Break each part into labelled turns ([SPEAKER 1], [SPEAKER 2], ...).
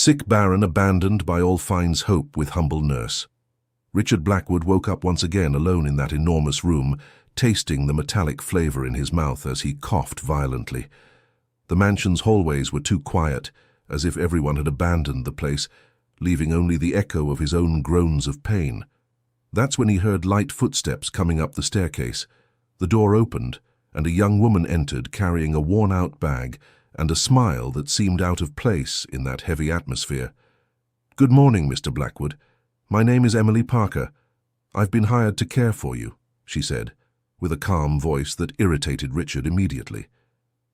[SPEAKER 1] Sick Baron abandoned by all finds hope with humble nurse. Richard Blackwood woke up once again alone in that enormous room, tasting the metallic flavor in his mouth as he coughed violently. The mansion's hallways were too quiet, as if everyone had abandoned the place, leaving only the echo of his own groans of pain. That's when he heard light footsteps coming up the staircase. The door opened, and a young woman entered carrying a worn-out bag and a smile that seemed out of place in that heavy atmosphere. "Good morning, Mr. Blackwood. My name is Emily Parker. I've been hired to care for you," she said, with a calm voice that irritated Richard immediately.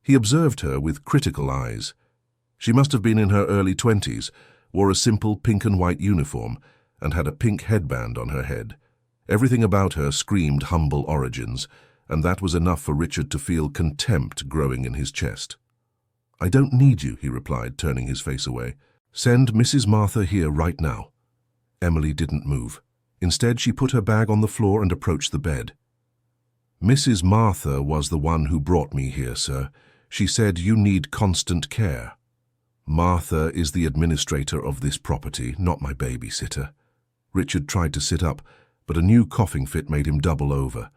[SPEAKER 1] He observed her with critical eyes. She must have been in her early 20s, wore a simple pink and white uniform, and had a pink headband on her head. Everything about her screamed humble origins, and that was enough for Richard to feel contempt growing in his chest. "I don't need you," he replied, turning his face away. "Send Mrs. Martha here right now." Emily didn't move. Instead, she put her bag on the floor and approached the bed. "Mrs. Martha was the one who brought me here, sir. She said you need constant care." "Martha is the administrator of this property, not my babysitter." Richard tried to sit up, but a new coughing fit made him double over.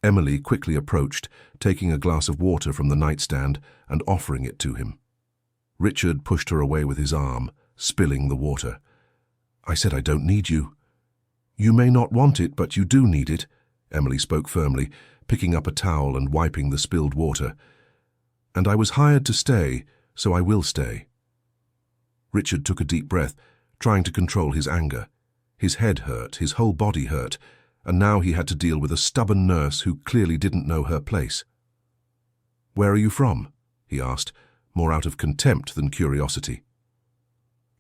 [SPEAKER 1] Emily quickly approached, taking a glass of water from the nightstand and offering it to him. Richard pushed her away with his arm, spilling the water. "I said I don't need you." "You may not want it, but you do need it," Emily spoke firmly, picking up a towel and wiping the spilled water. "And I was hired to stay, so I will stay." Richard took a deep breath, trying to control his anger. His head hurt, his whole body hurt, and now he had to deal with a stubborn nurse who clearly didn't know her place. "Where are you from?" he asked, more out of contempt than curiosity.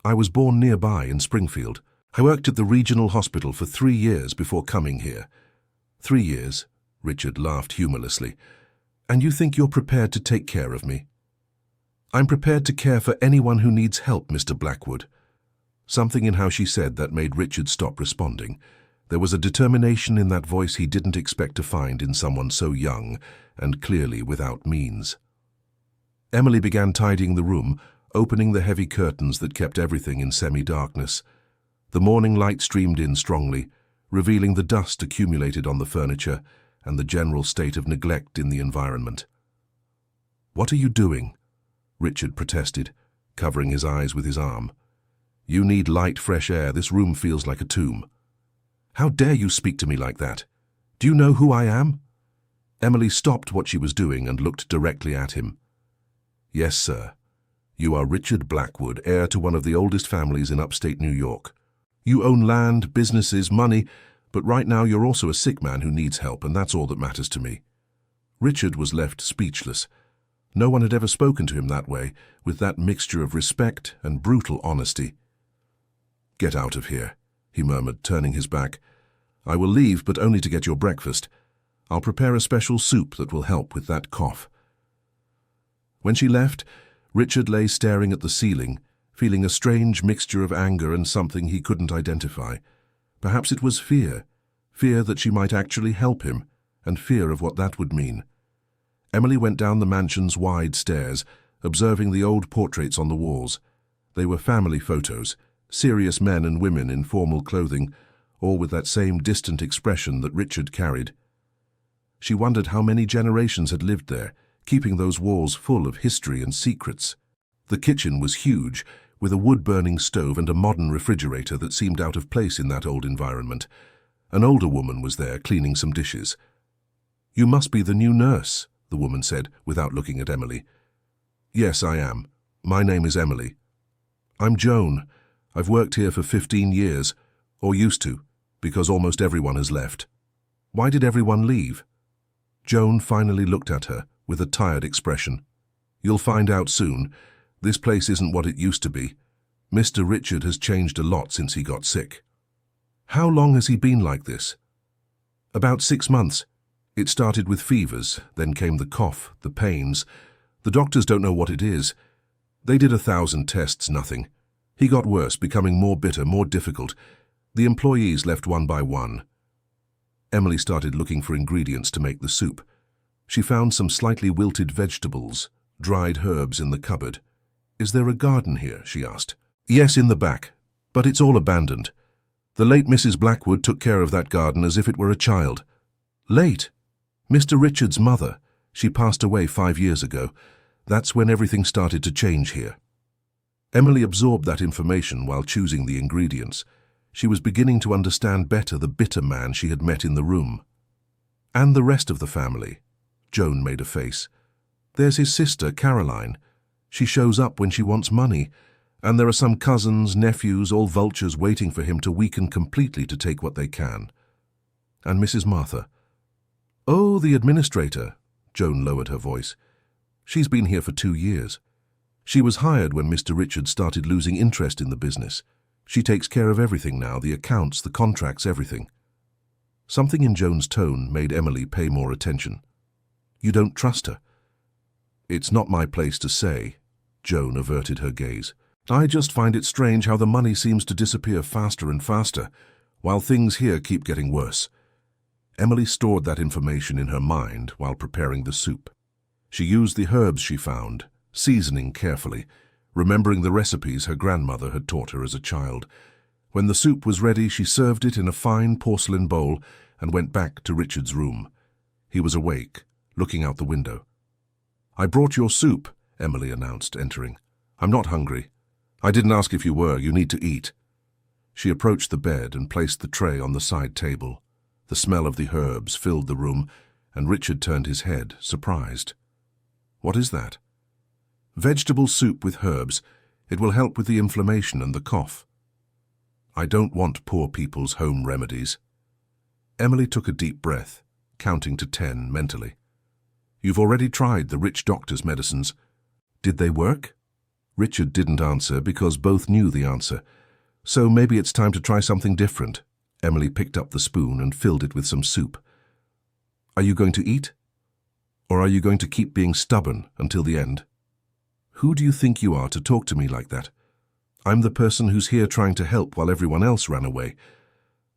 [SPEAKER 1] "I was born nearby in Springfield. I worked at the regional hospital for 3 years before coming here." "3 years?" Richard laughed humorlessly. "And you think you're prepared to take care of me?" "I'm prepared to care for anyone who needs help, Mr. Blackwood." Something in how she said that made Richard stop responding. There was a determination in that voice he didn't expect to find in someone so young and clearly without means. Emily began tidying the room, opening the heavy curtains that kept everything in semi-darkness. The morning light streamed in strongly, revealing the dust accumulated on the furniture and the general state of neglect in the environment. "What are you doing?" Richard protested, covering his eyes with his arm. "You need light, fresh air. This room feels like a tomb." "How dare you speak to me like that? Do you know who I am?" Emily stopped what she was doing and looked directly at him. "Yes, sir. You are Richard Blackwood, heir to one of the oldest families in upstate New York. You own land, businesses, money, but right now you're also a sick man who needs help, and that's all that matters to me." Richard was left speechless. No one had ever spoken to him that way, with that mixture of respect and brutal honesty. "Get out of here," he murmured, turning his back. "I will leave, but only to get your breakfast. I'll prepare a special soup that will help with that cough." When she left, Richard lay staring at the ceiling, feeling a strange mixture of anger and something he couldn't identify. Perhaps it was fear that she might actually help him, and fear of what that would mean. Emily went down the mansion's wide stairs, observing the old portraits on the walls. They were family photos, serious men and women in formal clothing, all with that same distant expression that Richard carried. She wondered how many generations had lived there, keeping those walls full of history and secrets. The kitchen was huge, with a wood-burning stove and a modern refrigerator that seemed out of place in that old environment. An older woman was there, cleaning some dishes. "You must be the new nurse," the woman said, without looking at Emily. "Yes, I am. My name is Emily." "I'm Joan. I've worked here for 15 years, or used to, because almost everyone has left." "Why did everyone leave?" Joan finally looked at her, with a tired expression. "You'll find out soon. This place isn't what it used to be. Mr. Richard has changed a lot since he got sick." "How long has he been like this?" "About 6 months. It started with fevers, then came the cough, the pains. The doctors don't know what it is. They did 1,000 tests, nothing. He got worse, becoming more bitter, more difficult. The employees left one by one." Emily started looking for ingredients to make the soup. She found some slightly wilted vegetables, dried herbs in the cupboard. "Is there a garden here?" she asked. Yes, in the back, but it's all abandoned. The late Mrs. Blackwood took care of that garden as if it were a child. Late? Mr. Richard's mother. She passed away 5 years ago. That's when everything started to change here. Emily absorbed that information while choosing the ingredients. She was beginning to understand better the bitter man she had met in the room. And the rest of the family. Joan made a face. There's his sister, Caroline. She shows up when she wants money, and there are some cousins, nephews, all vultures waiting for him to weaken completely to take what they can. And Mrs. Martha. Oh, the administrator. Joan lowered her voice. She's been here for 2 years. She was hired when Mr. Richard started losing interest in the business. She takes care of everything now, the accounts, the contracts, everything. Something in Joan's tone made Emily pay more attention. You don't trust her? It's not my place to say. Joan averted her gaze. I just find it strange how the money seems to disappear faster and faster, while things here keep getting worse. Emily stored that information in her mind while preparing the soup. She used the herbs she found, seasoning carefully, remembering the recipes her grandmother had taught her as a child. When the soup was ready, she served it in a fine porcelain bowl and went back to Richard's room. He was awake, looking out the window. I brought your soup, Emily announced, entering. I'm not hungry. I didn't ask if you were. You need to eat. She approached the bed and placed the tray on the side table. The smell of the herbs filled the room, and Richard turned his head, surprised. What is that? Vegetable soup with herbs. It will help with the inflammation and the cough. I don't want poor people's home remedies. Emily took a deep breath, counting to 10 mentally. You've already tried the rich doctor's medicines. Did they work? Richard didn't answer because both knew the answer. So maybe it's time to try something different. Emily picked up the spoon and filled it with some soup. Are you going to eat? Or are you going to keep being stubborn until the end? Who do you think you are to talk to me like that? I'm the person who's here trying to help while everyone else ran away.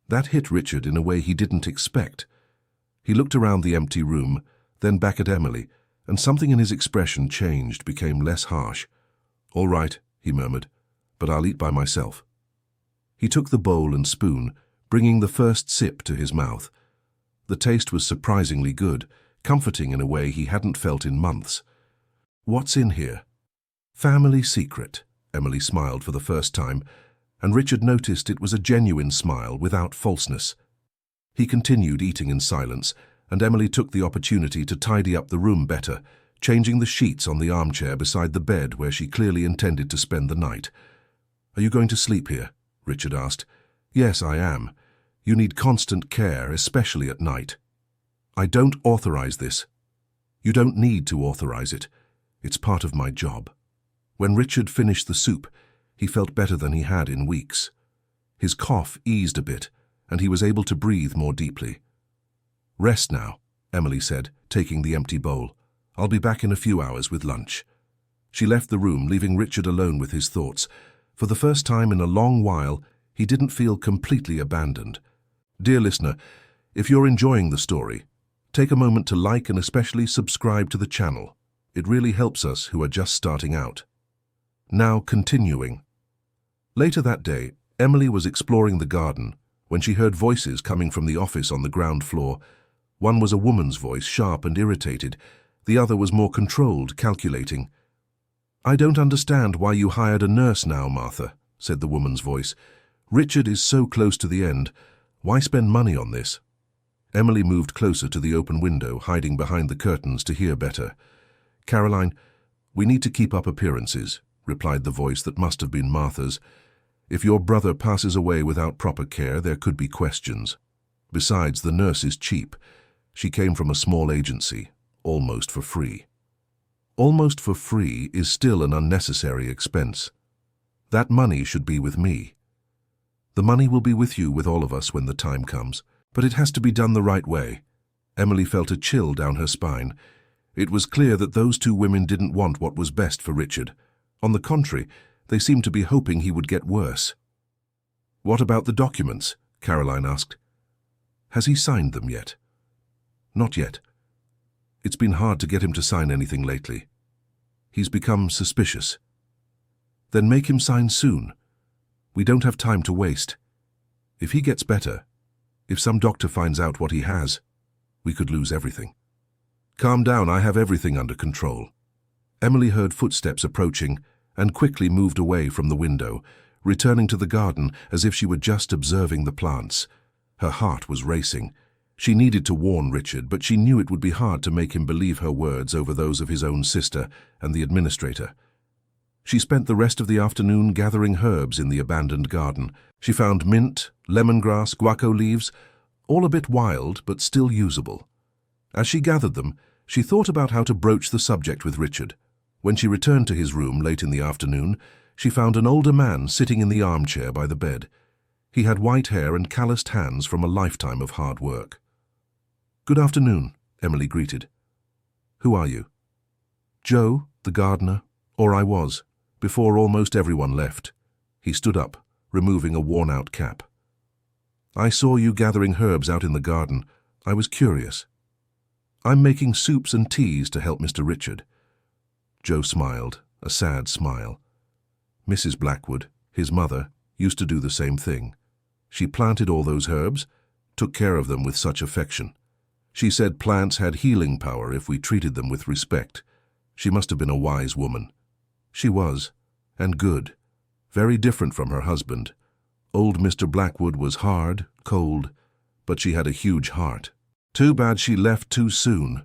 [SPEAKER 1] That hit Richard in a way he didn't expect. He looked around the empty room, then back at Emily, and something in his expression changed, became less harsh. All right, he murmured, but I'll eat by myself. He took the bowl and spoon, bringing the first sip to his mouth. The taste was surprisingly good, comforting in a way he hadn't felt in months. What's in here? Family secret. Emily smiled for the first time, and Richard noticed it was a genuine smile without falseness. He continued eating in silence, and Emily took the opportunity to tidy up the room better, changing the sheets on the armchair beside the bed where she clearly intended to spend the night. Are you going to sleep here? Richard asked. Yes, I am. You need constant care, especially at night. I don't authorize this. You don't need to authorize it. It's part of my job. When Richard finished the soup, he felt better than he had in weeks. His cough eased a bit, and he was able to breathe more deeply. Rest now, Emily said, taking the empty bowl. I'll be back in a few hours with lunch. She left the room, leaving Richard alone with his thoughts. For the first time in a long while, he didn't feel completely abandoned. Dear listener, if you're enjoying the story, take a moment to like and especially subscribe to the channel. It really helps us who are just starting out. Now continuing. Later that day, Emily was exploring the garden when she heard voices coming from the office on the ground floor. One was a woman's voice, sharp and irritated. The other was more controlled, calculating. I don't understand why you hired a nurse now, Martha, said the woman's voice. Richard is so close to the end. Why spend money on this? Emily moved closer to the open window, hiding behind the curtains to hear better. Caroline, we need to keep up appearances, replied the voice that must have been Martha's. If your brother passes away without proper care, there could be questions. Besides, the nurse is cheap. She came from a small agency, almost for free. Almost for free is still an unnecessary expense. That money should be with me. The money will be with you, with all of us when the time comes, but it has to be done the right way. Emily felt a chill down her spine. It was clear that those two women didn't want what was best for Richard. On the contrary, they seemed to be hoping he would get worse. What about the documents? Caroline asked. Has he signed them yet? Not yet. It's been hard to get him to sign anything lately. He's become suspicious. Then make him sign soon. We don't have time to waste. If he gets better, if some doctor finds out what he has, we could lose everything. Calm down, I have everything under control. Emily heard footsteps approaching and quickly moved away from the window, returning to the garden as if she were just observing the plants. Her heart was racing. She needed to warn Richard, but she knew it would be hard to make him believe her words over those of his own sister and the administrator. She spent the rest of the afternoon gathering herbs in the abandoned garden. She found mint, lemongrass, guaco leaves, all a bit wild but still usable. As she gathered them, she thought about how to broach the subject with Richard. When she returned to his room late in the afternoon, she found an older man sitting in the armchair by the bed. He had white hair and calloused hands from a lifetime of hard work. "Good afternoon," Emily greeted. "Who are you?" "Joe, the gardener, or I was, before almost everyone left." He stood up, removing a worn-out cap. "I saw you gathering herbs out in the garden. I was curious." "I'm making soups and teas to help Mr. Richard." Joe smiled, a sad smile. Mrs. Blackwood, his mother, used to do the same thing. She planted all those herbs, took care of them with such affection. She said plants had healing power if we treated them with respect. She must have been a wise woman. She was, and good, very different from her husband. Old Mr. Blackwood was hard, cold, but she had a huge heart. Too bad she left too soon.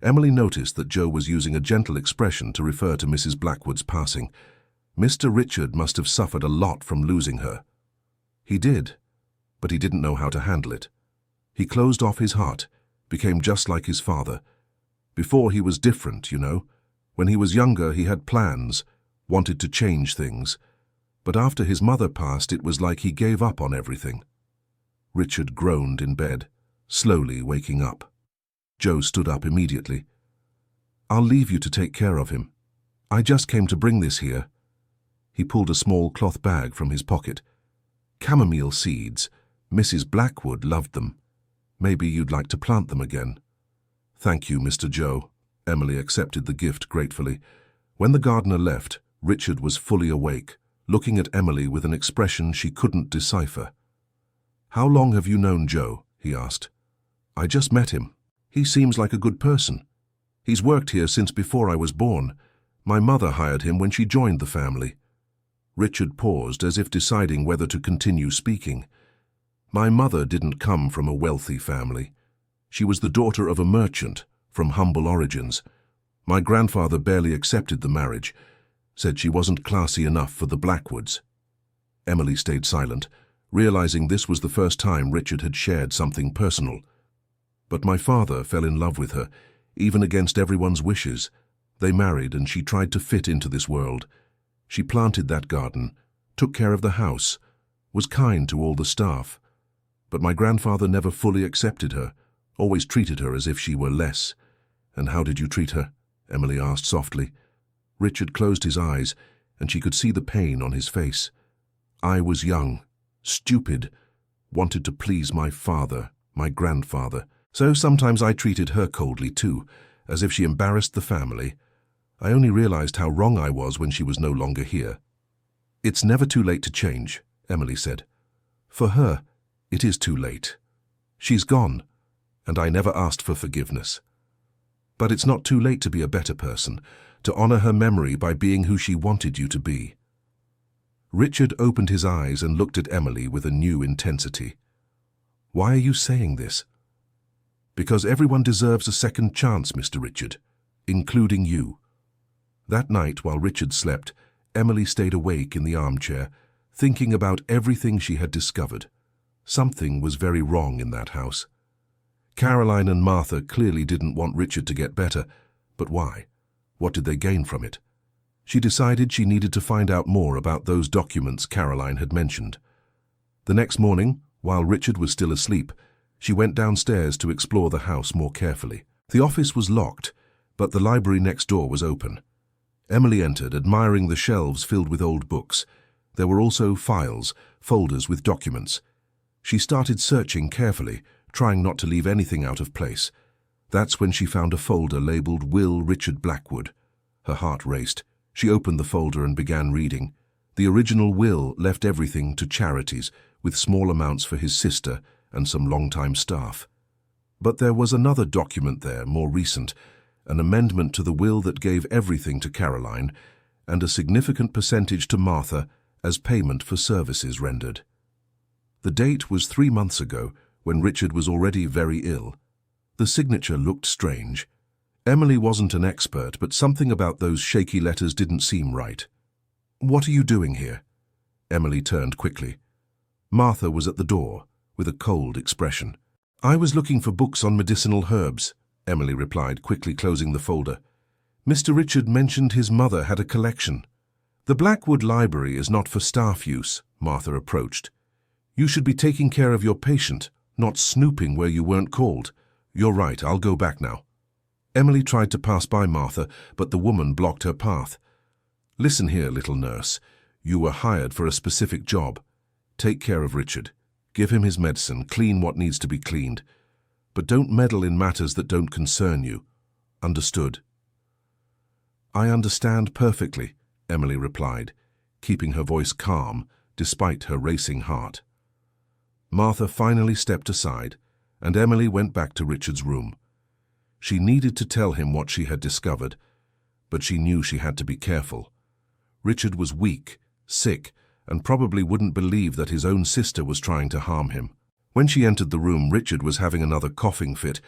[SPEAKER 1] Emily noticed that Joe was using a gentle expression to refer to Mrs. Blackwood's passing. Mr. Richard must have suffered a lot from losing her. He did, but he didn't know how to handle it. He closed off his heart, became just like his father. Before he was different, you know. When he was younger, he had plans, wanted to change things. But after his mother passed, it was like he gave up on everything. Richard groaned in bed, slowly waking up. Joe stood up immediately. "I'll leave you to take care of him. I just came to bring this here." He pulled a small cloth bag from his pocket. "Chamomile seeds. Mrs. Blackwood loved them. Maybe you'd like to plant them again." "Thank you, Mr. Joe." Emily accepted the gift gratefully. When the gardener left, Richard was fully awake, looking at Emily with an expression she couldn't decipher. "How long have you known Joe?" he asked. "I just met him. He seems like a good person. He's worked here since before I was born. My mother hired him when she joined the family." Richard paused as if deciding whether to continue speaking. "My mother didn't come from a wealthy family. She was the daughter of a merchant from humble origins. My grandfather barely accepted the marriage, said she wasn't classy enough for the Blackwoods." Emily stayed silent, realizing this was the first time Richard had shared something personal. "But my father fell in love with her, even against everyone's wishes. They married and she tried to fit into this world. She planted that garden, took care of the house, was kind to all the staff. But my grandfather never fully accepted her, always treated her as if she were less." "And how did you treat her?" Emily asked softly. Richard closed his eyes, and she could see the pain on his face. "I was young, stupid, wanted to please my father, my grandfather. So sometimes I treated her coldly too, as if she embarrassed the family. I only realized how wrong I was when she was no longer here." "It's never too late to change," Emily said. "For her, it is too late. She's gone, and I never asked for forgiveness. But it's not too late to be a better person, to honor her memory by being who she wanted you to be." Richard opened his eyes and looked at Emily with a new intensity. "Why are you saying this?" "Because everyone deserves a second chance, Mr. Richard, including you." That night, while Richard slept, Emily stayed awake in the armchair, thinking about everything she had discovered. Something was very wrong in that house. Caroline and Martha clearly didn't want Richard to get better, but why? What did they gain from it? She decided she needed to find out more about those documents Caroline had mentioned. The next morning, while Richard was still asleep, she went downstairs to explore the house more carefully. The office was locked, but the library next door was open. Emily entered, admiring the shelves filled with old books. There were also files, folders with documents. She started searching carefully, trying not to leave anything out of place. That's when she found a folder labeled Will Richard Blackwood. Her heart raced. She opened the folder and began reading. The original will left everything to charities, with small amounts for his sister and some long-time staff. But there was another document there, more recent, an amendment to the will that gave everything to Caroline and a significant percentage to Martha as payment for services rendered. The date was 3 months ago, when Richard was already very ill. The signature looked strange. Emily wasn't an expert, but something about those shaky letters didn't seem right. "What are you doing here?" Emily turned quickly. Martha was at the door, with a cold expression. "I was looking for books on medicinal herbs," Emily replied, quickly closing the folder. "Mr. Richard mentioned his mother had a collection." "The Blackwood Library is not for staff use," Martha approached. "You should be taking care of your patient, not snooping where you weren't called. You're right, I'll go back now." Emily tried to pass by Martha, but the woman blocked her path. "Listen here, little nurse. You were hired for a specific job. Take care of Richard. Give him his medicine, clean what needs to be cleaned. But don't meddle in matters that don't concern you. Understood?" "I understand perfectly," Emily replied, keeping her voice calm despite her racing heart. Martha finally stepped aside, and Emily went back to Richard's room. She needed to tell him what she had discovered, but she knew she had to be careful. Richard was weak, sick, and probably wouldn't believe that his own sister was trying to harm him. When she entered the room, Richard was having another coughing fit.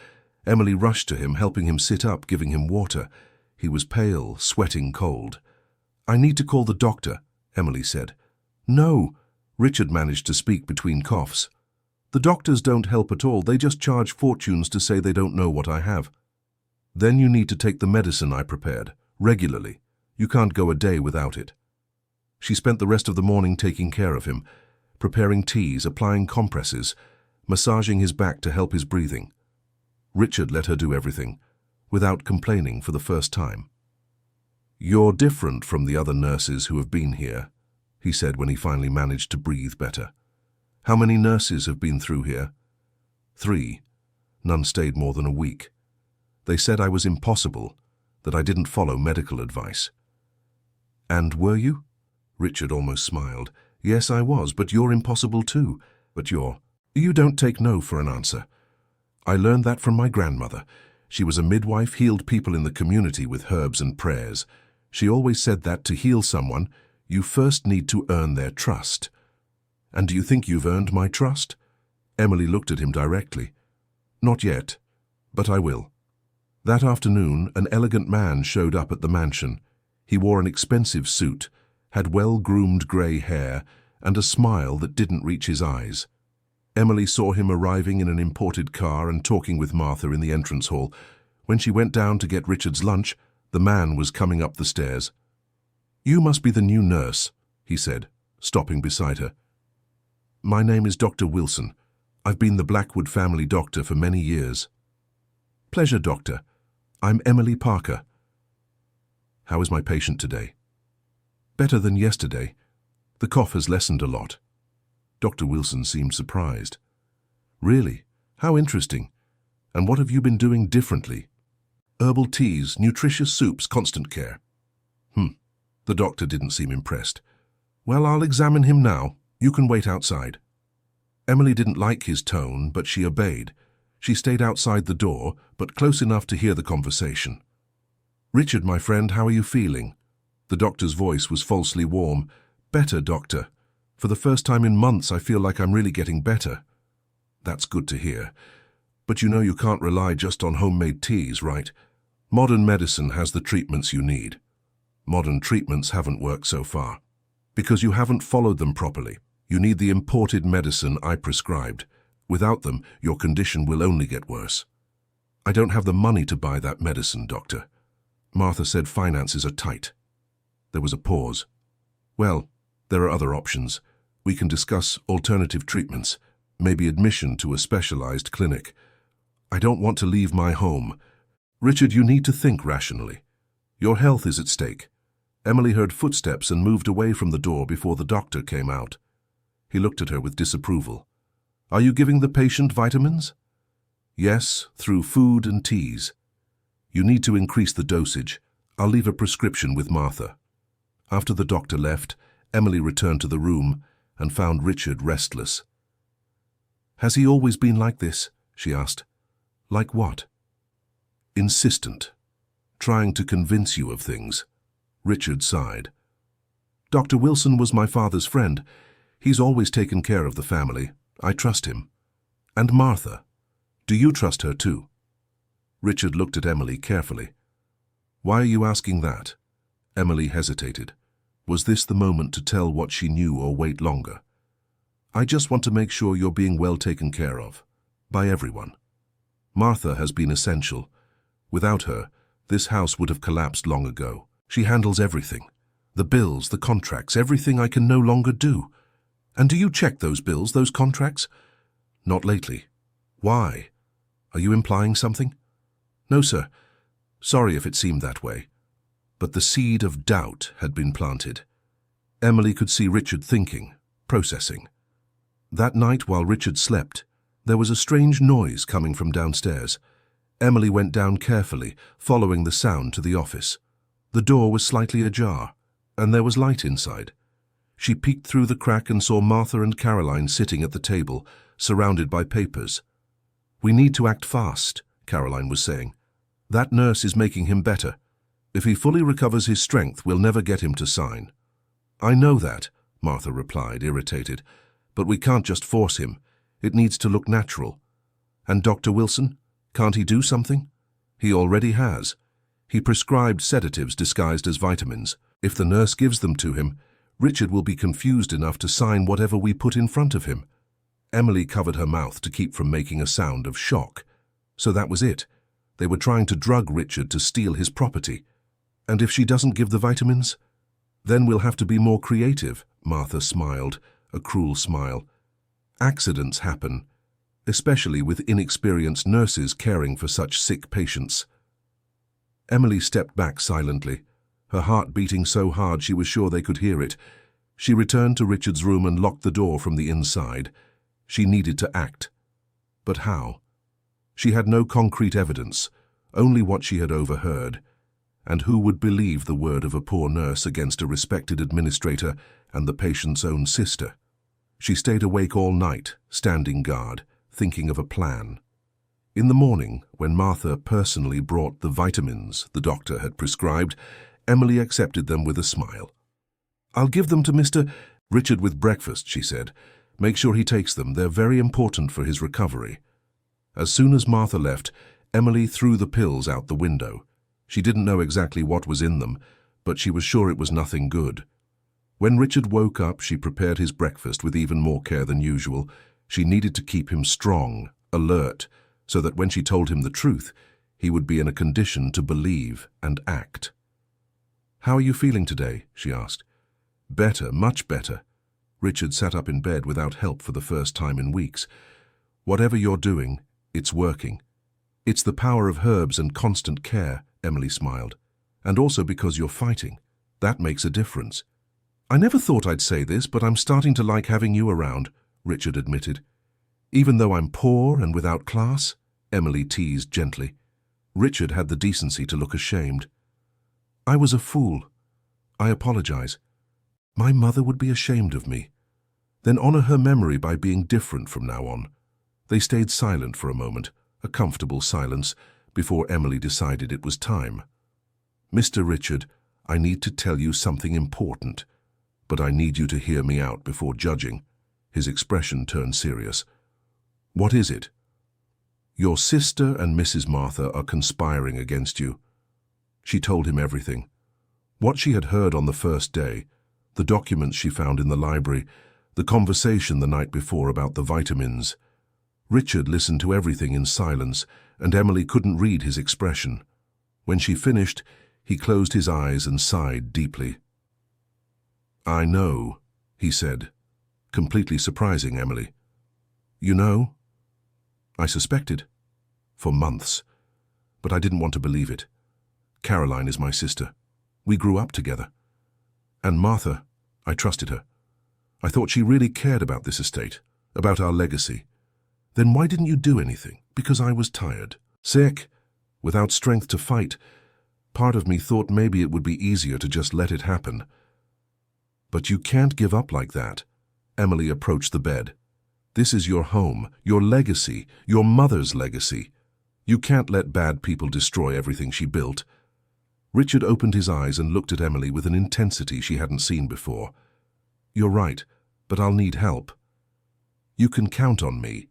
[SPEAKER 1] Emily rushed to him, helping him sit up, giving him water. He was pale, sweating cold. "I need to call the doctor," Emily said. "No," Richard managed to speak between coughs. "The doctors don't help at all. They just charge fortunes to say they don't know what I have." "Then you need to take the medicine I prepared, regularly. You can't go a day without it." She spent the rest of the morning taking care of him, preparing teas, applying compresses, massaging his back to help his breathing. Richard let her do everything, without complaining for the first time. "You're different from the other nurses who have been here," he said when he finally managed to breathe better. "How many nurses have been through here?" 3. None stayed more than a week. They said I was impossible, that I didn't follow medical advice. "And were you?" Richard almost smiled. "Yes, I was, but you're impossible too. But you don't take no for an answer. I learned that from my grandmother. She was a midwife, healed people in the community with herbs and prayers. She always said that to heal someone, you first need to earn their trust." "And do you think you've earned my trust?" Emily looked at him directly. "Not yet, but I will." That afternoon, an elegant man showed up at the mansion. He wore an expensive suit, had well-groomed grey hair, and a smile that didn't reach his eyes. Emily saw him arriving in an imported car and talking with Martha in the entrance hall. When she went down to get Richard's lunch, the man was coming up the stairs. "You must be the new nurse," he said, stopping beside her. "My name is Dr. Wilson. I've been the Blackwood family doctor for many years." "Pleasure, doctor. I'm Emily Parker." "How is my patient today?" "Better than yesterday. The cough has lessened a lot." Dr. Wilson seemed surprised. "Really? How interesting. And what have you been doing differently?" "Herbal teas, nutritious soups, constant care." The doctor didn't seem impressed. "Well, I'll examine him now. You can wait outside." Emily didn't like his tone, but she obeyed. She stayed outside the door, but close enough to hear the conversation. "Richard, my friend, how are you feeling?" The doctor's voice was falsely warm. "Better, doctor. For the first time in months, I feel like I'm really getting better." "That's good to hear. But you know you can't rely just on homemade teas, right? Modern medicine has the treatments you need. Modern treatments haven't worked so far. Because you haven't followed them properly. You need the imported medicine I prescribed. Without them, your condition will only get worse." "I don't have the money to buy that medicine, doctor." Martha said finances are tight. There was a pause. "Well, there are other options. We can discuss alternative treatments, maybe admission to a specialized clinic. I don't want to leave my home." "Richard, you need to think rationally. Your health is at stake." Emily heard footsteps and moved away from the door before the doctor came out. He looked at her with disapproval. "Are you giving the patient vitamins?" "Yes, through food and teas." "You need to increase the dosage. I'll leave a prescription with Martha." After the doctor left, Emily returned to the room and found Richard restless. "Has he always been like this?" she asked. "Like what?" "Insistent. Trying to convince you of things." Richard sighed. "Dr. Wilson was my father's friend. He's always taken care of the family. I trust him. And Martha. Do you trust her too?" Richard looked at Emily carefully. "Why are you asking that?" Emily hesitated. Was this the moment to tell what she knew or wait longer? "I just want to make sure you're being well taken care of. By everyone. Martha has been essential. Without her, this house would have collapsed long ago. She handles everything. The bills, the contracts, everything I can no longer do. And do you check those bills, those contracts?" "Not lately." "Why? Are you implying something?" "No, sir. Sorry if it seemed that way." But the seed of doubt had been planted. Emily could see Richard thinking, processing. That night while Richard slept, there was a strange noise coming from downstairs. Emily went down carefully, following the sound to the office. The door was slightly ajar, and there was light inside. She peeked through the crack and saw Martha and Caroline sitting at the table, surrounded by papers. "We need to act fast," Caroline was saying. "That nurse is making him better. If he fully recovers his strength, we'll never get him to sign." "I know that," Martha replied, irritated. "But we can't just force him. It needs to look natural." "And Dr. Wilson? Can't he do something?" "He already has. He prescribed sedatives disguised as vitamins. If the nurse gives them to him, Richard will be confused enough to sign whatever we put in front of him." Emily covered her mouth to keep from making a sound of shock. So that was it. They were trying to drug Richard to steal his property. "And if she doesn't give the vitamins?" "Then we'll have to be more creative," Martha smiled, a cruel smile. "Accidents happen, especially with inexperienced nurses caring for such sick patients." Emily stepped back silently, her heart beating so hard she was sure they could hear it. She returned to Richard's room and locked the door from the inside. She needed to act. But how? She had no concrete evidence, only what she had overheard. And who would believe the word of a poor nurse against a respected administrator and the patient's own sister? She stayed awake all night, standing guard, thinking of a plan. In the morning, when Martha personally brought the vitamins the doctor had prescribed, Emily accepted them with a smile. "I'll give them to Mr. Richard with breakfast," she said. "Make sure he takes them. They're very important for his recovery." As soon as Martha left, Emily threw the pills out the window. She didn't know exactly what was in them, but she was sure it was nothing good. When Richard woke up, she prepared his breakfast with even more care than usual. She needed to keep him strong, alert, so that when she told him the truth, he would be in a condition to believe and act. "How are you feeling today?" she asked. "Better, much better." Richard sat up in bed without help for the first time in weeks. "Whatever you're doing, it's working." "It's the power of herbs and constant care," Emily smiled. "And also because you're fighting. That makes a difference." "I never thought I'd say this, but I'm starting to like having you around," Richard admitted. "Even though I'm poor and without class?" Emily teased gently. Richard had the decency to look ashamed. "I was a fool. I apologize. My mother would be ashamed of me. Then honor her memory by being different from now on." They stayed silent for a moment, a comfortable silence, before Emily decided it was time. "Mr. Richard, I need to tell you something important, but I need you to hear me out before judging." His expression turned serious. "What is it?" "Your sister and Mrs. Martha are conspiring against you." She told him everything. What she had heard on the first day, the documents she found in the library, the conversation the night before about the vitamins. Richard listened to everything in silence, and Emily couldn't read his expression. When she finished, he closed his eyes and sighed deeply. "I know," he said, completely surprising Emily. "You know?" "I suspected. For months. But I didn't want to believe it. Caroline is my sister. We grew up together. And Martha, I trusted her. I thought she really cared about this estate, about our legacy. Then why didn't you do anything? Because I was tired, sick, without strength to fight. Part of me thought maybe it would be easier to just let it happen. But you can't give up like that. Emily approached the bed. This is your home, your legacy, your mother's legacy. You can't let bad people destroy everything she built. Richard opened his eyes and looked at Emily with an intensity she hadn't seen before. You're right, but I'll need help. You can count on me.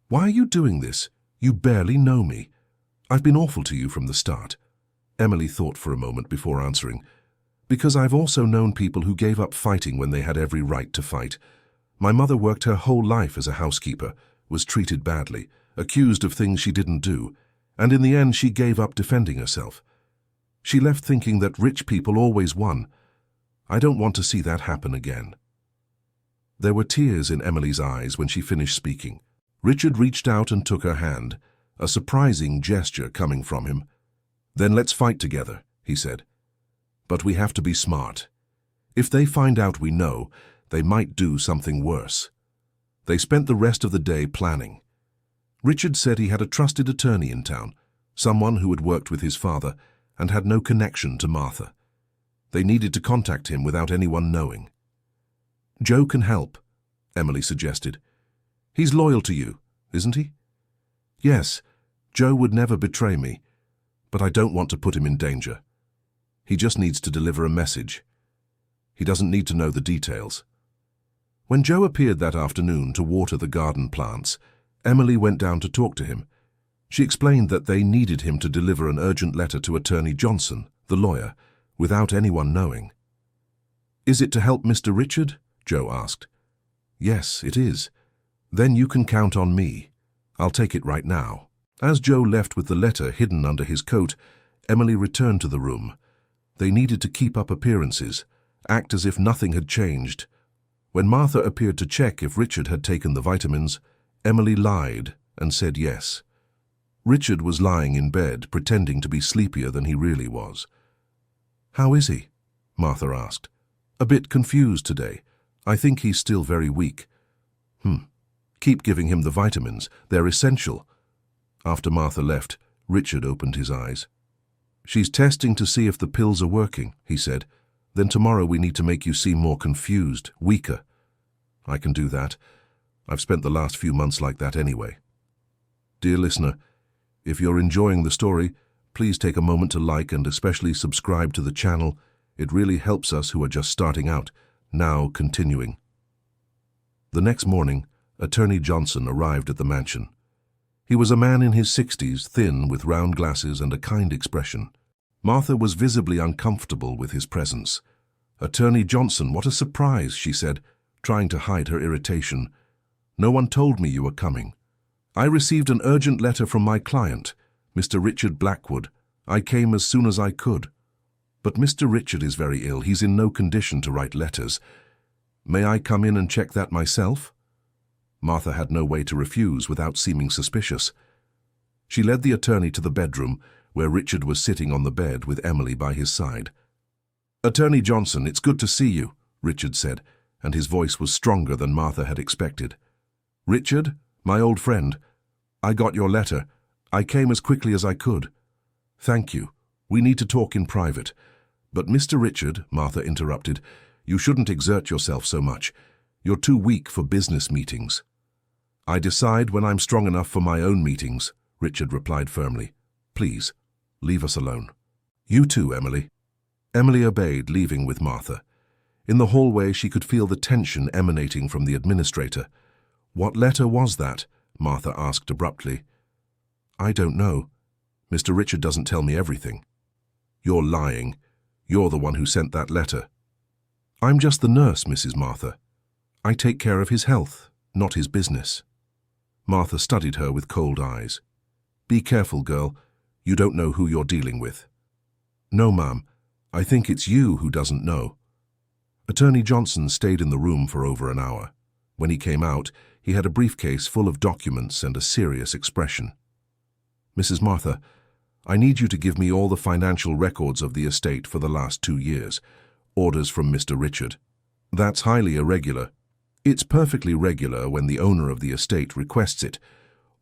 [SPEAKER 1] Why are you doing this? You barely know me. I've been awful to you from the start. Emily thought for a moment before answering. Because I've also known people who gave up fighting when they had every right to fight. My mother worked her whole life as a housekeeper, was treated badly, accused of things she didn't do, and in the end she gave up defending herself. She left thinking that rich people always won. I don't want to see that happen again. There were tears in Emily's eyes when she finished speaking. Richard reached out and took her hand, a surprising gesture coming from him. Then let's fight together, he said. But we have to be smart. If they find out we know, they might do something worse. They spent the rest of the day planning. Richard said he had a trusted attorney in town, someone who had worked with his father and had no connection to Martha. They needed to contact him without anyone knowing. Joe can help, Emily suggested. He's loyal to you, isn't he? Yes, Joe would never betray me, but I don't want to put him in danger. He just needs to deliver a message. He doesn't need to know the details. When Joe appeared that afternoon to water the garden plants, Emily went down to talk to him. She explained that they needed him to deliver an urgent letter to Attorney Johnson, the lawyer, without anyone knowing. Is it to help Mr. Richard? Joe asked. Yes, it is. Then you can count on me. I'll take it right now. As Joe left with the letter hidden under his coat, Emily returned to the room. They needed to keep up appearances, act as if nothing had changed. When Martha appeared to check if Richard had taken the vitamins, Emily lied and said yes. Richard was lying in bed, pretending to be sleepier than he really was. How is he? Martha asked. A bit confused today. I think he's still very weak. Keep giving him the vitamins. They're essential. After Martha left, Richard opened his eyes. She's testing to see if the pills are working, he said. Then tomorrow we need to make you seem more confused, weaker. I can do that. I've spent the last few months like that anyway. Dear listener, if you're enjoying the story, please take a moment to like and especially subscribe to the channel. It really helps us who are just starting out. Now continuing. The next morning, Attorney Johnson arrived at the mansion. He was a man in his 60s, thin, with round glasses and a kind expression. Martha was visibly uncomfortable with his presence. Attorney Johnson, what a surprise, she said, trying to hide her irritation. No one told me you were coming. I received an urgent letter from my client, Mr. Richard Blackwood. I came as soon as I could. But Mr. Richard is very ill. He's in no condition to write letters. May I come in and check that myself? Martha had no way to refuse without seeming suspicious. She led the attorney to the bedroom, where Richard was sitting on the bed with Emily by his side. Attorney Johnson, it's good to see you, Richard said, and his voice was stronger than Martha had expected. Richard, my old friend, I got your letter. I came as quickly as I could. Thank you. We need to talk in private. But Mr. Richard, Martha interrupted, you shouldn't exert yourself so much. You're too weak for business meetings. I decide when I'm strong enough for my own meetings, Richard replied firmly. Please, leave us alone. You too, Emily. Emily obeyed, leaving with Martha. In the hallway she could feel the tension emanating from the administrator. What letter was that? Martha asked abruptly. I don't know. Mr. Richard doesn't tell me everything. You're lying. You're the one who sent that letter. I'm just the nurse, Mrs. Martha. I take care of his health, not his business. Martha studied her with cold eyes. Be careful, girl. You don't know who you're dealing with. No, ma'am. I think it's you who doesn't know. Attorney Johnson stayed in the room for over an hour. When he came out, he had a briefcase full of documents and a serious expression. Mrs. Martha, I need you to give me all the financial records of the estate for the last 2 years. Orders from Mr. Richard. That's highly irregular. It's perfectly regular when the owner of the estate requests it.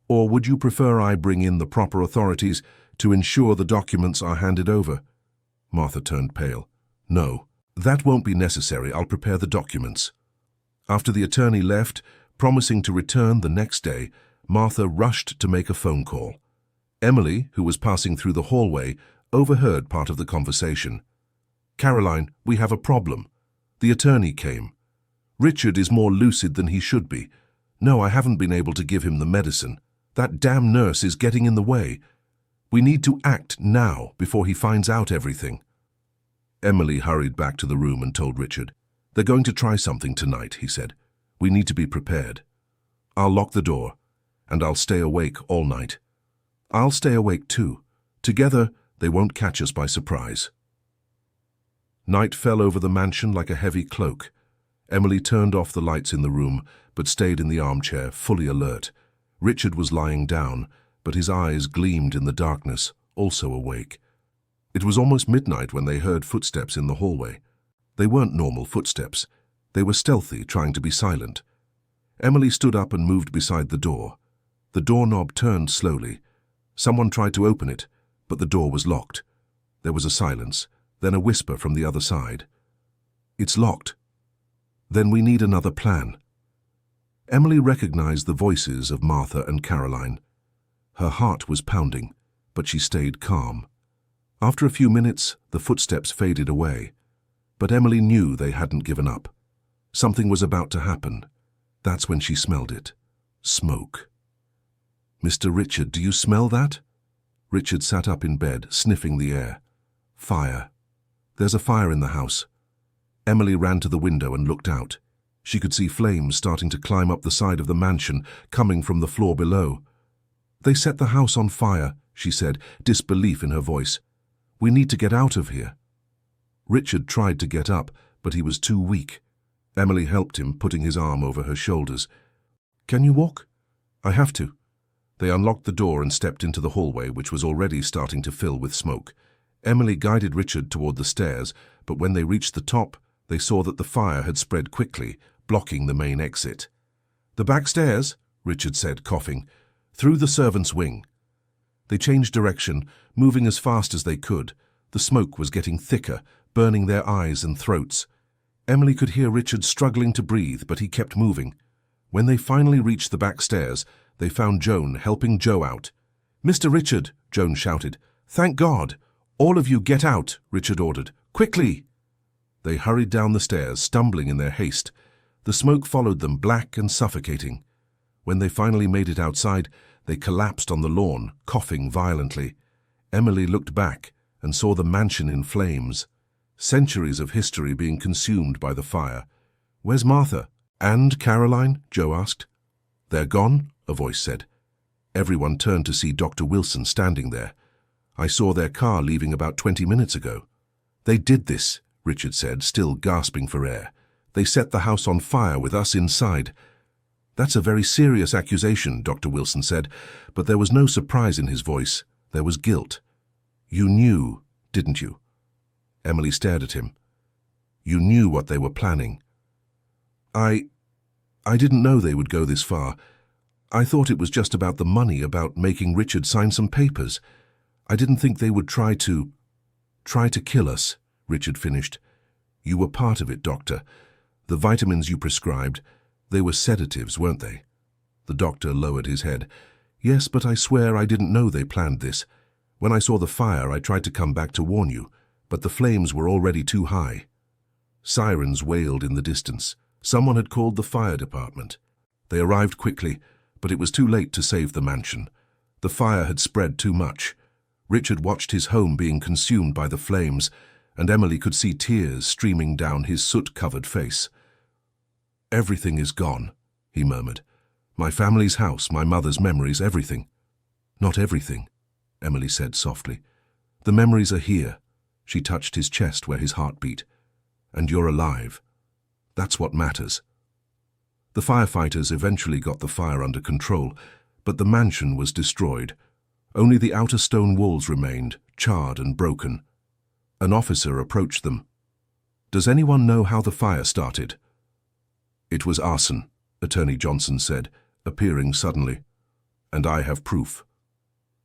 [SPEAKER 1] Or would you prefer I bring in the proper authorities to ensure the documents are handed over? Martha turned pale. No, That won't be necessary. I'll prepare the documents. After the attorney left, promising to return the next day, Martha rushed to make a phone call. Emily, who was passing through the hallway, overheard part of the conversation. "Caroline, we have a problem. The attorney came. Richard is more lucid than he should be. No, I haven't been able to give him the medicine. That damn nurse is getting in the way. We need to act now before he finds out everything." Emily hurried back to the room and told Richard. "They're going to try something tonight," he said. "We need to be prepared. I'll lock the door, and I'll stay awake all night. I'll stay awake too. Together, they won't catch us by surprise." Night fell over the mansion like a heavy cloak. Emily turned off the lights in the room, but stayed in the armchair, fully alert. Richard was lying down, but his eyes gleamed in the darkness, also awake. It was almost midnight when they heard footsteps in the hallway. They weren't normal footsteps. They were stealthy, trying to be silent. Emily stood up and moved beside the door. The doorknob turned slowly. Someone tried to open it, but the door was locked. There was a silence, then a whisper from the other side. "It's locked." "Then we need another plan." Emily recognized the voices of Martha and Caroline. Her heart was pounding, but she stayed calm. After a few minutes, the footsteps faded away. But Emily knew they hadn't given up. Something was about to happen. That's when she smelled it. Smoke. "Mr. Richard, do you smell that?" Richard sat up in bed, sniffing the air. "Fire. There's a fire in the house." Emily ran to the window and looked out. She could see flames starting to climb up the side of the mansion, coming from the floor below. "They set the house on fire," she said, disbelief in her voice. "We need to get out of here." Richard tried to get up, but he was too weak. Emily helped him, putting his arm over her shoulders. "Can you walk?" "I have to." They unlocked the door and stepped into the hallway, which was already starting to fill with smoke. Emily guided Richard toward the stairs, but when they reached the top, they saw that the fire had spread quickly, blocking the main exit. "The back stairs," Richard said, coughing. "Through the servants' wing." They changed direction, moving as fast as they could. The smoke was getting thicker, burning their eyes and throats. Emily could hear Richard struggling to breathe, but he kept moving. When they finally reached the back stairs, they found Joan helping Joe out. "Mr. Richard," Joan shouted. "Thank God! All of you get out," Richard ordered. "Quickly!" They hurried down the stairs, stumbling in their haste. The smoke followed them, black and suffocating. When they finally made it outside, they collapsed on the lawn, coughing violently. Emily looked back and saw the mansion in flames. Centuries of history being consumed by the fire. "Where's Martha?" "And Caroline?" Joe asked. "They're gone," a voice said. Everyone turned to see Dr. Wilson standing there. "I saw their car leaving about 20 minutes ago." "They did this," Richard said, still gasping for air. "They set the house on fire with us inside." "That's a very serious accusation," Dr. Wilson said, but there was no surprise in his voice. There was guilt. "You knew, didn't you?" Emily stared at him. "You knew what they were planning." I didn't know they would go this far. I thought it was just about the money, about making Richard sign some papers. I didn't think they would try to kill us," Richard finished. "You were part of it, Doctor. The vitamins you prescribed, they were sedatives, weren't they?" The doctor lowered his head. "Yes, but I swear I didn't know they planned this. When I saw the fire, I tried to come back to warn you, but the flames were already too high." Sirens wailed in the distance. Someone had called the fire department. They arrived quickly, but it was too late to save the mansion. The fire had spread too much. Richard watched his home being consumed by the flames, and Emily could see tears streaming down his soot-covered face. "Everything is gone," he murmured. "My family's house, my mother's memories, everything." "Not everything," Emily said softly. "The memories are here." She touched his chest where his heart beat. "And you're alive. That's what matters." The firefighters eventually got the fire under control, but the mansion was destroyed. Only the outer stone walls remained, charred and broken. An officer approached them. "Does anyone know how the fire started?" "It was arson," Attorney Johnson said, appearing suddenly. "And I have proof."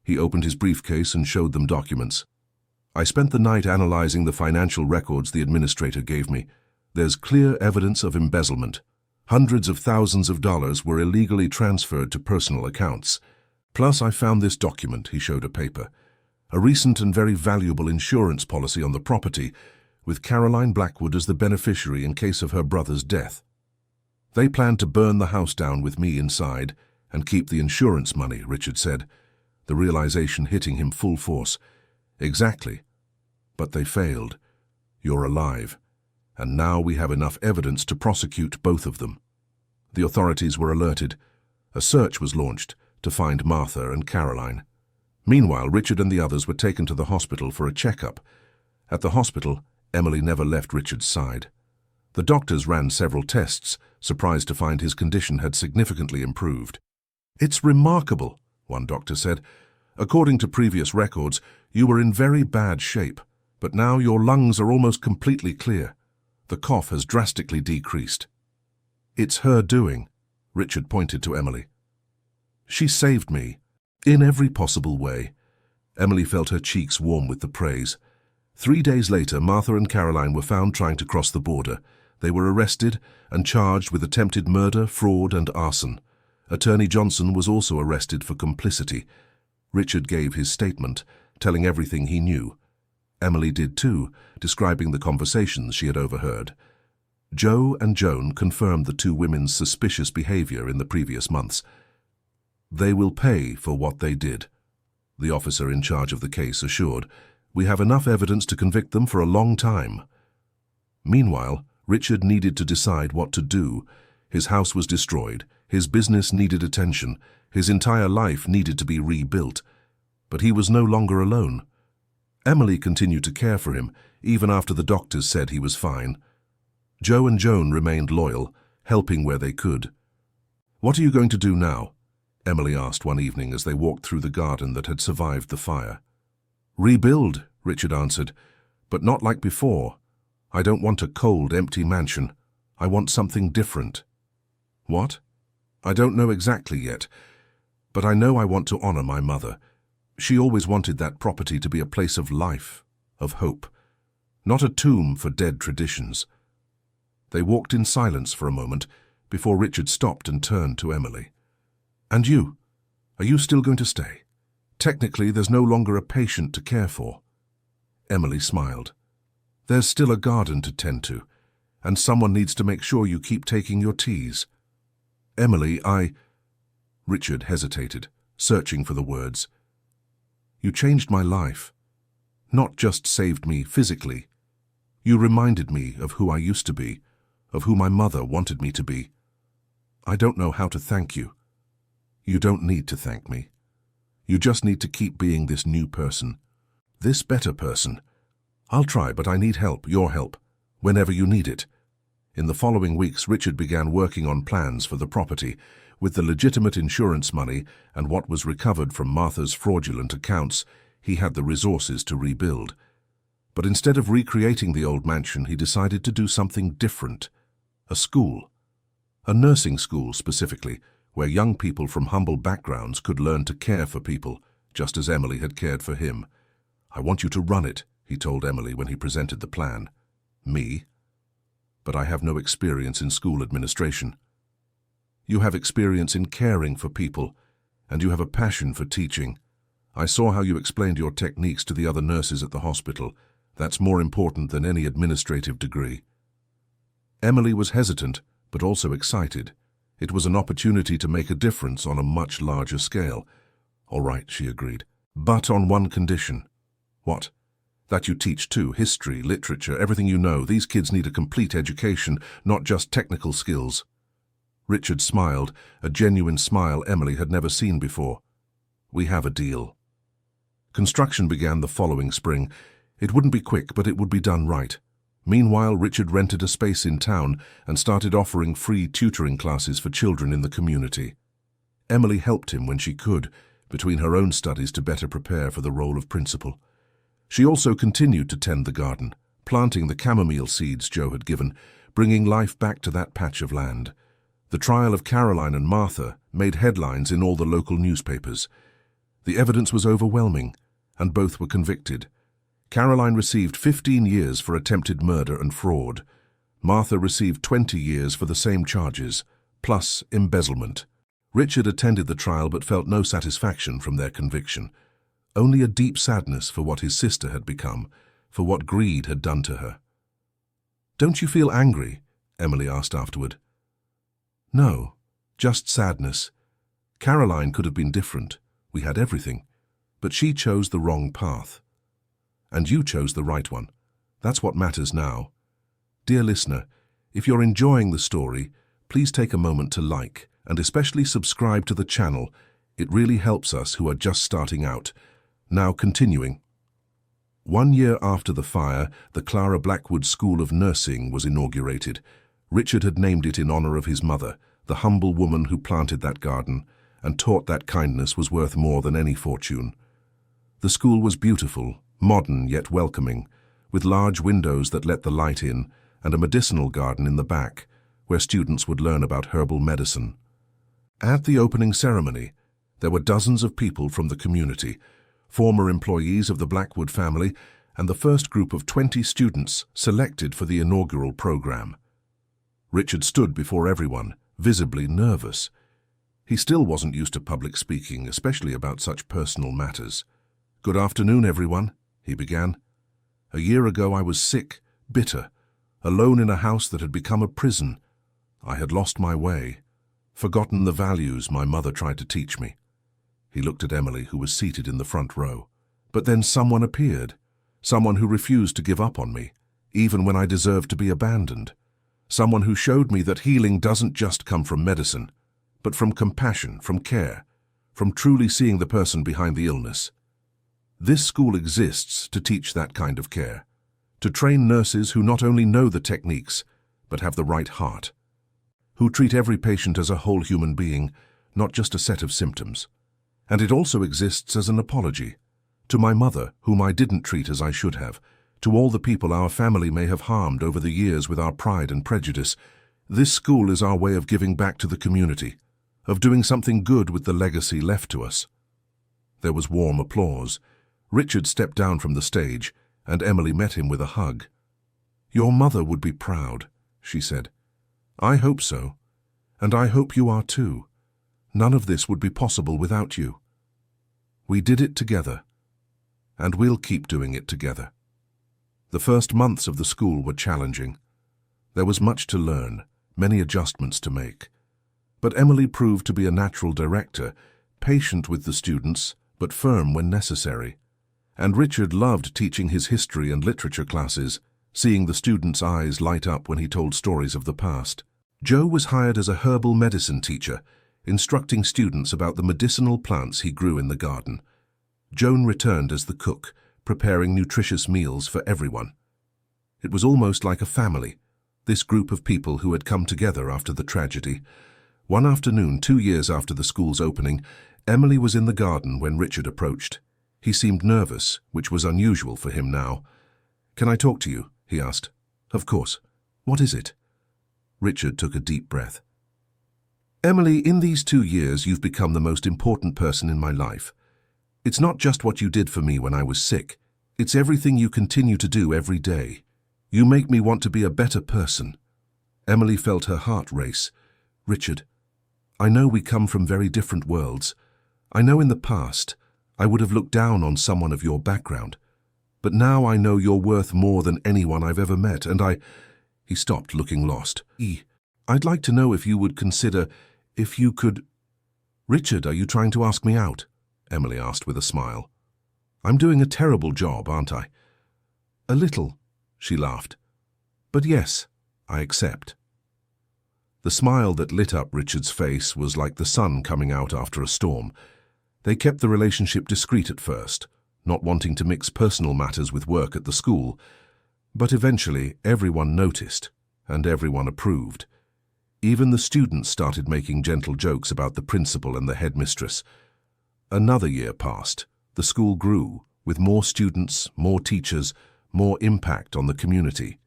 [SPEAKER 1] He opened his briefcase and showed them documents. I spent the night analyzing the financial records the administrator gave me. There's clear evidence of embezzlement. Hundreds of thousands of dollars were illegally transferred to personal accounts. Plus, I found this document," he showed a paper. "A recent and very valuable insurance policy on the property, with Caroline Blackwood as the beneficiary in case of her brother's death. They planned to burn the house down with me inside and keep the insurance money," Richard said, the realization hitting him full force. "Exactly. But they failed. You're alive. And now we have enough evidence to prosecute both of them." The authorities were alerted. A search was launched to find Martha and Caroline. Meanwhile, Richard and the others were taken to the hospital for a checkup. At the hospital, Emily never left Richard's side. The doctors ran several tests, surprised to find his condition had significantly improved. "It's remarkable," one doctor said. "According to previous records, you were in very bad shape, but now your lungs are almost completely clear. The cough has drastically decreased." "It's her doing," Richard pointed to Emily. "She saved me, in every possible way." Emily felt her cheeks warm with the praise. 3 days later, Martha and Caroline were found trying to cross the border. They were arrested and charged with attempted murder, fraud, and arson. Attorney Johnson was also arrested for complicity. Richard gave his statement, telling everything he knew. Emily did too, describing the conversations she had overheard. Joe and Joan confirmed the two women's suspicious behavior in the previous months. "They will pay for what they did," the officer in charge of the case assured. "We have enough evidence to convict them for a long time." Meanwhile, Richard needed to decide what to do. His house was destroyed, his business needed attention, his entire life needed to be rebuilt. But he was no longer alone. Emily continued to care for him, even after the doctors said he was fine. Joe and Joan remained loyal, helping where they could. "What are you going to do now?" Emily asked one evening as they walked through the garden that had survived the fire. "Rebuild," Richard answered, "but not like before. I don't want a cold, empty mansion. I want something different." "What?" "I don't know exactly yet, but I know I want to honor my mother. She always wanted that property to be a place of life, of hope, not a tomb for dead traditions." They walked in silence for a moment before Richard stopped and turned to Emily. "And you? Are you still going to stay? Technically, there's no longer a patient to care for." Emily smiled. "There's still a garden to tend to, and someone needs to make sure you keep taking your teas." "Emily, Richard hesitated, searching for the words. "You changed my life. Not just saved me physically. You reminded me of who I used to be, of who my mother wanted me to be. I don't know how to thank you." "You don't need to thank me. You just need to keep being this new person, this better person. I'll try, but I need help, your help, whenever you need it." In the following weeks, Richard began working on plans for the property. With the legitimate insurance money and what was recovered from Martha's fraudulent accounts, he had the resources to rebuild. But instead of recreating the old mansion, he decided to do something different. A school. A nursing school, specifically, where young people from humble backgrounds could learn to care for people, just as Emily had cared for him. "I want you to run it," he told Emily when he presented the plan. "Me? But I have no experience in school administration." "You have experience in caring for people, and you have a passion for teaching. I saw how you explained your techniques to the other nurses at the hospital. That's more important than any administrative degree." Emily was hesitant, but also excited. It was an opportunity to make a difference on a much larger scale. "All right," she agreed, "but on one condition." "What?" "That you teach too, history, literature, everything you know. These kids need a complete education, not just technical skills." Richard smiled, a genuine smile Emily had never seen before. "We have a deal." Construction began the following spring. It wouldn't be quick, but it would be done right. Meanwhile, Richard rented a space in town and started offering free tutoring classes for children in the community. Emily helped him when she could, between her own studies to better prepare for the role of principal. She also continued to tend the garden, planting the chamomile seeds Joe had given, bringing life back to that patch of land. The trial of Caroline and Martha made headlines in all the local newspapers. The evidence was overwhelming, and both were convicted. Caroline received 15 years for attempted murder and fraud. Martha received 20 years for the same charges, plus embezzlement. Richard attended the trial but felt no satisfaction from their conviction, only a deep sadness for what his sister had become, for what greed had done to her. "Don't you feel angry?" Emily asked afterward. "No, just sadness. Caroline could have been different. We had everything. But she chose the wrong path. And you chose the right one. That's what matters now. Dear listener, if you're enjoying the story, please take a moment to like and especially subscribe to the channel. It really helps us who are just starting out. Now continuing. 1 year after the fire, the Clara Blackwood School of Nursing was inaugurated. Richard had named it in honor of his mother, the humble woman who planted that garden and taught that kindness was worth more than any fortune. The school was beautiful, modern yet welcoming, with large windows that let the light in and a medicinal garden in the back, where students would learn about herbal medicine. At the opening ceremony, there were dozens of people from the community, former employees of the Blackwood family, and the first group of 20 students selected for the inaugural program. Richard stood before everyone, visibly nervous. He still wasn't used to public speaking, especially about such personal matters. "Good afternoon, everyone," he began. "A year ago I was sick, bitter, alone in a house that had become a prison. I had lost my way, forgotten the values my mother tried to teach me." He looked at Emily, who was seated in the front row. "But then someone appeared, someone who refused to give up on me, even when I deserved to be abandoned. Someone who showed me that healing doesn't just come from medicine, but from compassion, from care, from truly seeing the person behind the illness. This school exists to teach that kind of care, to train nurses who not only know the techniques, but have the right heart, who treat every patient as a whole human being, not just a set of symptoms. And it also exists as an apology to my mother, whom I didn't treat as I should have, to all the people our family may have harmed over the years with our pride and prejudice. This school is our way of giving back to the community, of doing something good with the legacy left to us." There was warm applause. Richard stepped down from the stage, and Emily met him with a hug. "Your mother would be proud," she said. "I hope so, and I hope you are too. None of this would be possible without you. We did it together, and we'll keep doing it together." The first months of the school were challenging. There was much to learn, many adjustments to make. But Emily proved to be a natural director, patient with the students, but firm when necessary. And Richard loved teaching his history and literature classes, seeing the students' eyes light up when he told stories of the past. Joe was hired as a herbal medicine teacher, instructing students about the medicinal plants he grew in the garden. Joan returned as the cook, preparing nutritious meals for everyone. It was almost like a family, this group of people who had come together after the tragedy. One afternoon, 2 years after the school's opening, Emily was in the garden when Richard approached. He seemed nervous, which was unusual for him now. "Can I talk to you?" he asked. "Of course. What is it?" Richard took a deep breath. "Emily, in these 2 years you've become the most important person in my life. It's not just what you did for me when I was sick. It's everything you continue to do every day. You make me want to be a better person." Emily felt her heart race. "Richard, I know we come from very different worlds. I know in the past I would have looked down on someone of your background. But now I know you're worth more than anyone I've ever met, and He stopped, looking lost. "I'd like to know if you would consider, if you could—" "Richard, are you trying to ask me out?" Emily asked with a smile. "I'm doing a terrible job, aren't I?" "A little," she laughed. "But yes, I accept." The smile that lit up Richard's face was like the sun coming out after a storm. They kept the relationship discreet at first, not wanting to mix personal matters with work at the school. But eventually everyone noticed, and everyone approved. Even the students started making gentle jokes about the principal and the headmistress. Another year passed. The school grew, with more students, more teachers, more impact on the community.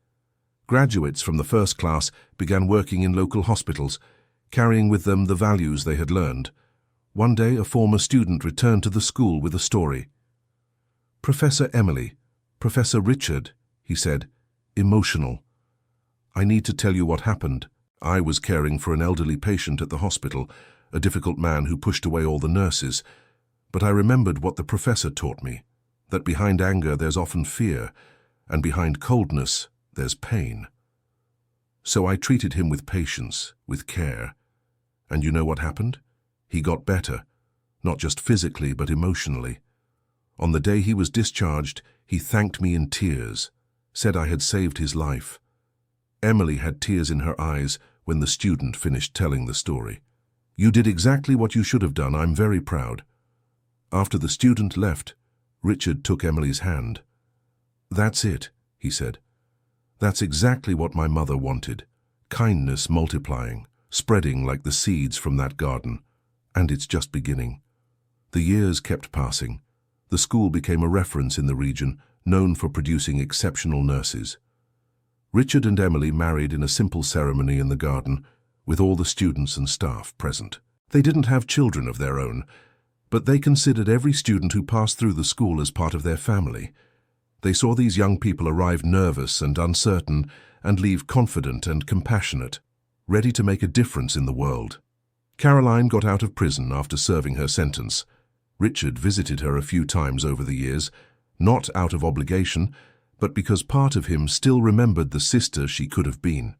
[SPEAKER 1] Graduates from the first class began working in local hospitals, carrying with them the values they had learned. One day, a former student returned to the school with a story. "Professor Emily, "Professor Richard," he said, emotional. "I need to tell you what happened. I was caring for an elderly patient at the hospital, a difficult man who pushed away all the nurses. But I remembered what the professor taught me, that behind anger there's often fear, and behind coldness there's pain. So I treated him with patience, with care. And you know what happened? He got better, not just physically but emotionally. On the day he was discharged, he thanked me in tears, said I had saved his life." Emily had tears in her eyes when the student finished telling the story. "You did exactly what you should have done. I'm very proud." After the student left, Richard took Emily's hand. "That's it," he said. "That's exactly what my mother wanted. Kindness multiplying, spreading like the seeds from that garden. And it's just beginning." The years kept passing. The school became a reference in the region, known for producing exceptional nurses. Richard and Emily married in a simple ceremony in the garden, with all the students and staff present. They didn't have children of their own, but they considered every student who passed through the school as part of their family. They saw these young people arrive nervous and uncertain and leave confident and compassionate, ready to make a difference in the world. Caroline got out of prison after serving her sentence. Richard visited her a few times over the years, not out of obligation, but because part of him still remembered the sister she could have been.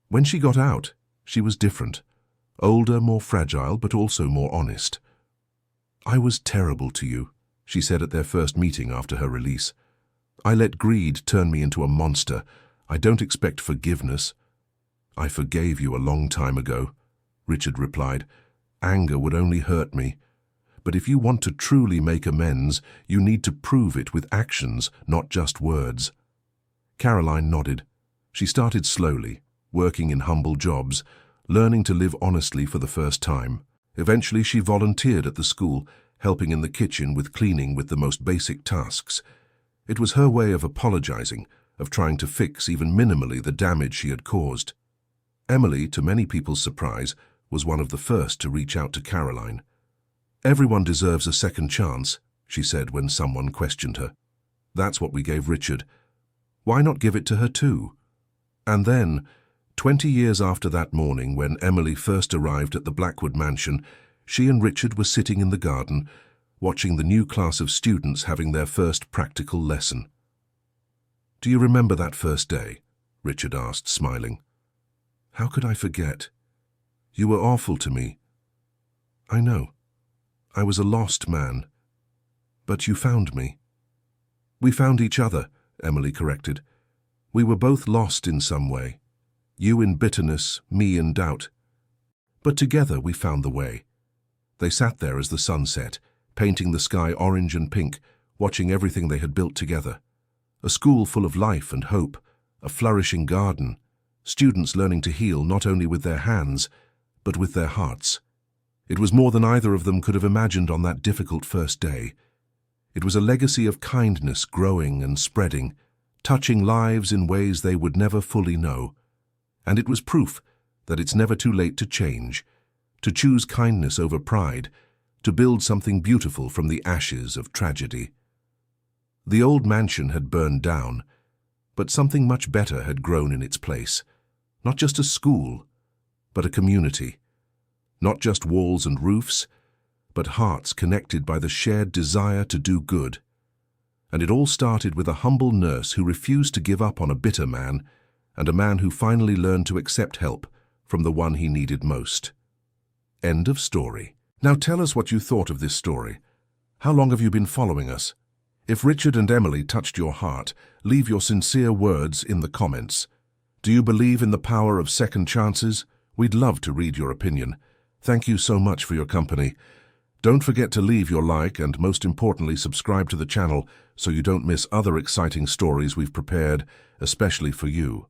[SPEAKER 1] When she got out, she was different. Older, more fragile, but also more honest. "I was terrible to you," she said at their first meeting after her release. "I let greed turn me into a monster. I don't expect forgiveness." "I forgave you a long time ago," Richard replied. "Anger would only hurt me. But if you want to truly make amends, you need to prove it with actions, not just words." Caroline nodded. She started slowly, working in humble jobs, learning to live honestly for the first time. Eventually she volunteered at the school, helping in the kitchen with cleaning with the most basic tasks. It was her way of apologizing, of trying to fix even minimally the damage she had caused. Emily, to many people's surprise, was one of the first to reach out to Caroline. "Everyone deserves a second chance," she said when someone questioned her. "That's what we gave Richard. Why not give it to her too?" And then, 20 years after that morning when Emily first arrived at the Blackwood mansion, she and Richard were sitting in the garden, watching the new class of students having their first practical lesson. "Do you remember that first day?" Richard asked, smiling. "How could I forget? You were awful to me." "I know. I was a lost man. But you found me." "We found each other," Emily corrected. "We were both lost in some way. You in bitterness, me in doubt. But together we found the way." They sat there as the sun set, painting the sky orange and pink, watching everything they had built together. A school full of life and hope, a flourishing garden, students learning to heal not only with their hands, but with their hearts. It was more than either of them could have imagined on that difficult first day. It was a legacy of kindness growing and spreading, touching lives in ways they would never fully know. And it was proof that it's never too late to change, to choose kindness over pride, to build something beautiful from the ashes of tragedy. The old mansion had burned down, but something much better had grown in its place. Not just a school, but a community. Not just walls and roofs, but hearts connected by the shared desire to do good. And it all started with a humble nurse who refused to give up on a bitter man, and a man who finally learned to accept help from the one he needed most. End of story. Now tell us what you thought of this story. How long have you been following us? If Richard and Emily touched your heart, leave your sincere words in the comments. Do you believe in the power of second chances? We'd love to read your opinion. Thank you so much for your company. Don't forget to leave your like and, most importantly, subscribe to the channel so you don't miss other exciting stories we've prepared, especially for you.